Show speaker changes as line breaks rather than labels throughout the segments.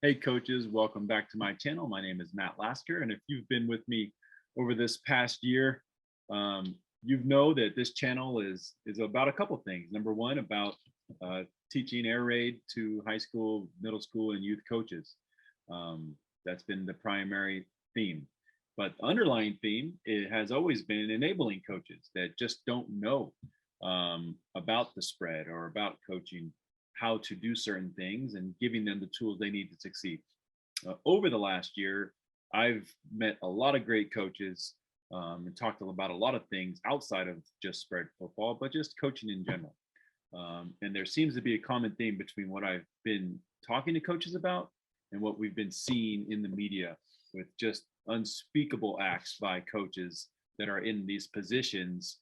Hey coaches, welcome back to my channel. My name is Matt Lasker, and if you've been with me over this past year, you know that this channel is about a couple things. Number one, about teaching air raid to high school, middle school, and youth coaches. That's been the primary theme. But the underlying theme, it has always been enabling coaches that just don't know about the spread or about coaching, how to do certain things, and giving them the tools they need to succeed. Over the last year, I've met a lot of great coaches and talked about a lot of things outside of just spread football, but just coaching in general. And there seems to be a common theme between what I've been talking to coaches about and what we've been seeing in the media, with just unspeakable acts by coaches that are in these positions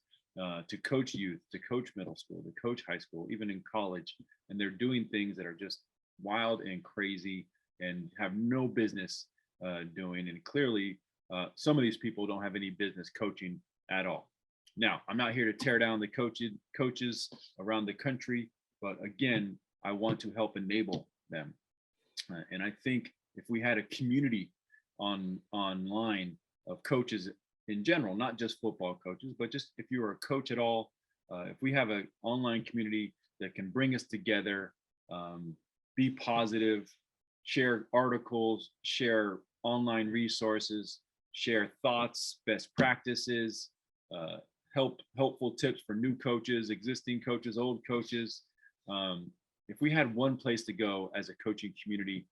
to coach youth, to coach middle school, to coach high school, even in college. And they're doing things that are just wild and crazy and have no business doing. And clearly, some of these people don't have any business coaching at all. Now, I'm not here to tear down the coaches around the country, but again, I want to help enable them. And I think if we had a community online of coaches in general, not just football coaches, but just if you're a coach at all, if we have an online community that can bring us together, be positive, share articles, share online resources, share thoughts, best practices, helpful tips for new coaches, existing coaches, old coaches. If we had one place to go as a coaching community,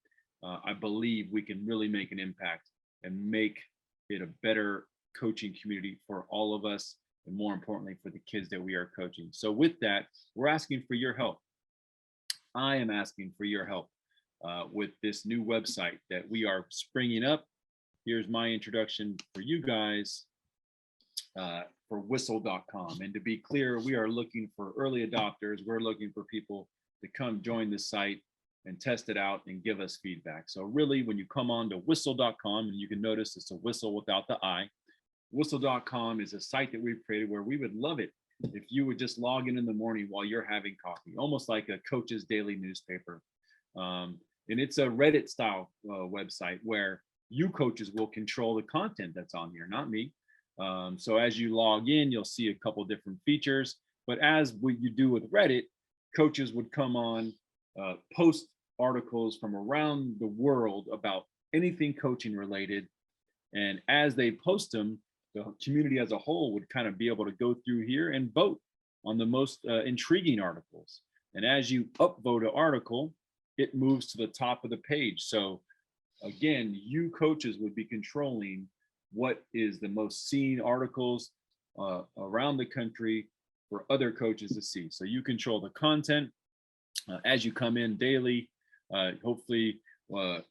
I believe we can really make an impact and make it a better coaching community for all of us, and more importantly, for the kids that we are coaching. So with that, we're asking for your help. I am asking for your help with this new website that we are springing up. Here's my introduction for you guys for whistle.com. And to be clear, we are looking for early adopters. We're looking for people to come join the site and test it out and give us feedback. So really, when you come on to whistle.com, and you can notice it's a whistle without the I, whistle.com is a site that we've created where we would love it if you would just log in the morning while you're having coffee, almost like a coach's daily newspaper. And it's a Reddit style website where you coaches will control the content that's on here, not me. So as you log in, you'll see a couple different features, but as what you do with Reddit, coaches would come on, post articles from around the world about anything coaching related. And as they post them, the community as a whole would kind of be able to go through here and vote on the most intriguing articles. And as you upvote an article, it moves to the top of the page. So again, you coaches would be controlling what is the most seen articles around the country for other coaches to see. So you control the content as you come in daily. Hopefully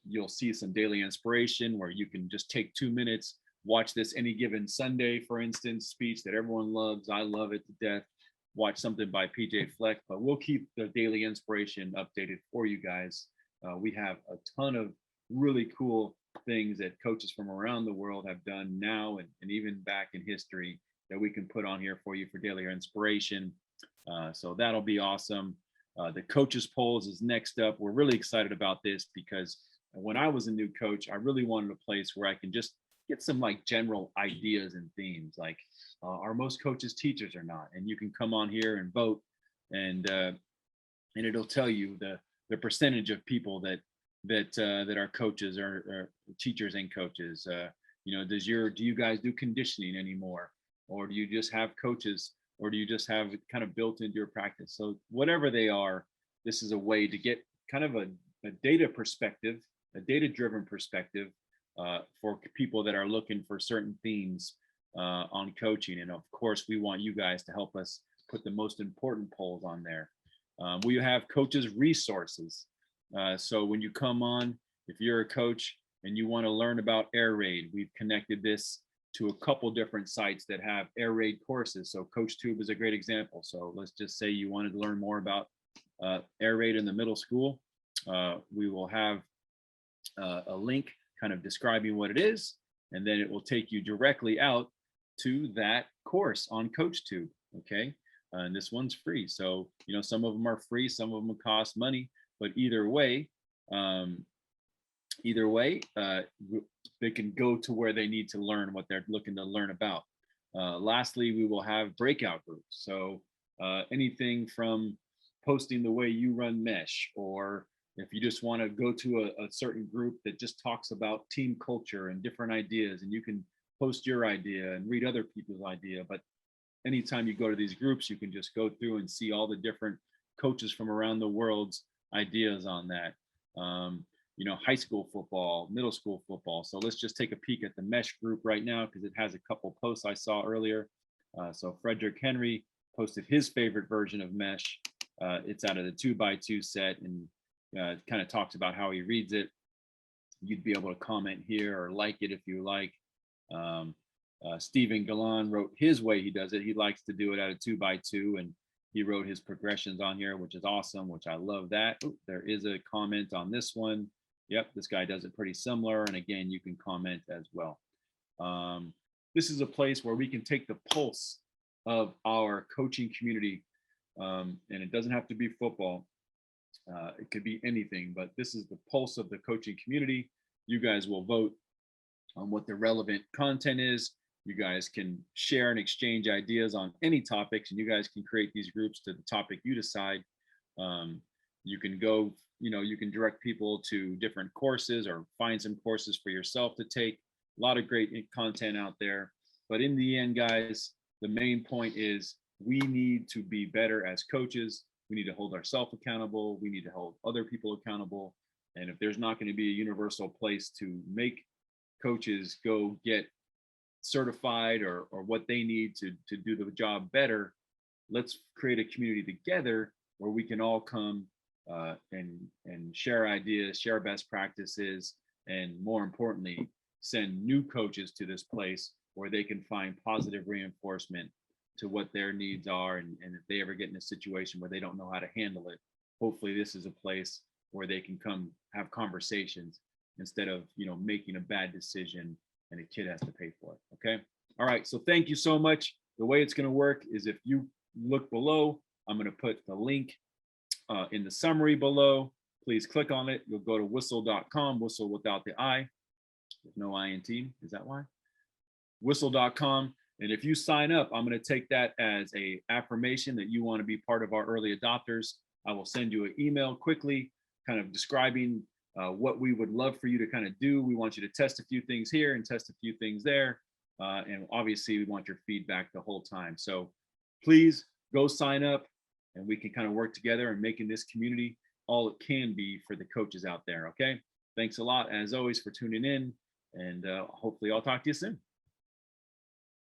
you'll see some daily inspiration where you can just take 2 minutes, watch this Any Given Sunday, for instance, speech that everyone loves. I love it to death. Watch something by PJ Fleck, but we'll keep the daily inspiration updated for you guys. We have a ton of really cool things that coaches from around the world have done now and even back in history that we can put on here for you for daily inspiration. So that'll be awesome. The coaches polls is next up. We're really excited about this because when I was a new coach, I really wanted a place where I can just get some like general ideas and themes, like are most coaches teachers or not? And you can come on here and vote, and it'll tell you the percentage of people that are coaches or teachers and coaches. You know, do you guys do conditioning anymore, or do you just have coaches, or do you just have it kind of built into your practice? So whatever they are, this is a way to get kind of a data perspective, a data-driven perspective for people that are looking for certain themes on coaching. And of course, we want you guys to help us put the most important polls on there. We have coaches resources. So when you come on, if you're a coach and you want to learn about air raid, we've connected this to a couple different sites that have air raid courses. So CoachTube is a great example. So let's just say you wanted to learn more about air raid in the middle school. We will have a link kind of describing what it is, and then it will take you directly out to that course on CoachTube. Okay. And this one's free. So, you know, some of them are free, some of them cost money, but either way, either way, they can go to where they need to learn what they're looking to learn about. Lastly, we will have breakout groups. So anything from posting the way you run mesh, or if you just want to go to a certain group that just talks about team culture and different ideas, and you can post your idea and read other people's idea. But anytime you go to these groups, you can just go through and see all the different coaches from around the world's ideas on that. You know, high school football, middle school football. So let's just take a peek at the mesh group right now, because it has a couple posts I saw earlier. So Frederick Henry posted his favorite version of mesh. It's out of the 2x2 set, and it kind of talks about how he reads it. You'd be able to comment here or like it if you like. Stephen Galan wrote his way he does it. He likes to do it out of 2x2, and he wrote his progressions on here, which is awesome, which I love that. Ooh, there is a comment on this one. Yep, this guy does it pretty similar. And again, you can comment as well. This is a place where we can take the pulse of our coaching community. And it doesn't have to be football. It could be anything, but this is the pulse of the coaching community. You guys will vote on what the relevant content is. You guys can share and exchange ideas on any topics, and you guys can create these groups to the topic you decide. You can go, you know, you can direct people to different courses or find some courses for yourself to take. A lot of great content out there. But in the end, guys, the main point is we need to be better as coaches. We need to hold ourselves accountable. We need to hold other people accountable. And if there's not going to be a universal place to make coaches go get certified or what they need to do the job better, let's create a community together where we can all come and share ideas, share best practices, and more importantly, send new coaches to this place where they can find positive reinforcement to what their needs are. And if they ever get in a situation where they don't know how to handle it, hopefully this is a place where they can come have conversations instead of, you know, making a bad decision and a kid has to pay for it. Okay. All right. So thank you so much. The way it's going to work is if you look below, I'm going to put the link in the summary below. Please click on it. You'll go to whistle.com, whistle without the I, with no INT. Is that why? Whistle.com. And if you sign up, I'm going to take that as a affirmation that you want to be part of our early adopters. I will send you an email quickly, kind of describing what we would love for you to kind of do. We want you to test a few things here and test a few things there. And obviously we want your feedback the whole time. So please go sign up, and we can kind of work together and making this community all it can be for the coaches out there. Okay. Thanks a lot, as always, for tuning in, and hopefully I'll talk to you soon.